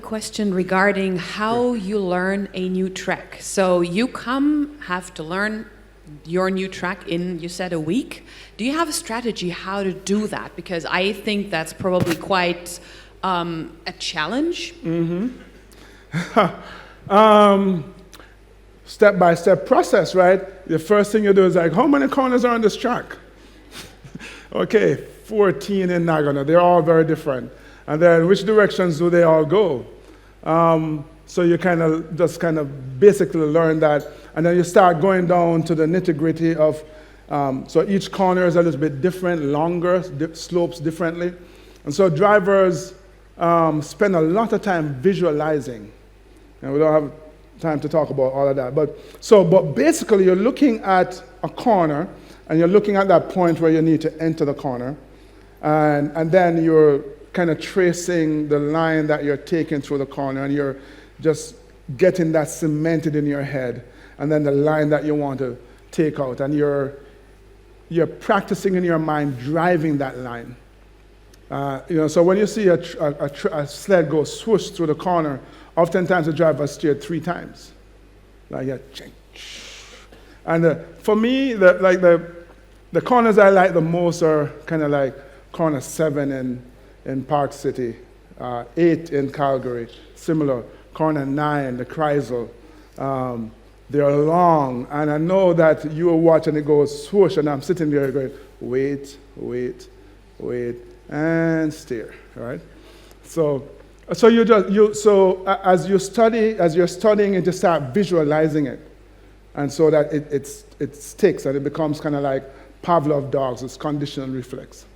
a question regarding how you learn a new track. So you have to learn your new track in, you said, a week. Do you have a strategy how to do that? Because I think that's probably quite a challenge. Step-by-step process, right? The first thing you do is like, how many corners are on this track? Okay, 14 in Nagano. They're all very different. And then which directions do they all go? So you just basically learn that. And then you start going down to the nitty-gritty of, so each corner is a little bit different, longer, slopes differently. And so drivers spend a lot of time visualizing. And we don't have time to talk about all of that. But basically you're looking at a corner, and you're looking at that point where you need to enter the corner. And then you're kind of tracing the line that you're taking through the corner, and you're just getting that cemented in your head, and then the line that you want to take out, and you're practicing in your mind driving that line. So when you see a sled go swoosh through the corner, oftentimes the driver steered 3 times. Like that. And for me, the corners I like the most are kind of like corner 7 in Park City, 8 in Calgary, similar. Corner 9, the Chrysler. They're long, and I know that you will watch and it goes swoosh, and I'm sitting there going, wait, and steer, right? So as you're studying it, you start visualizing it, and so that it sticks, and it becomes kind of like Pavlov dogs, it's conditioned reflex.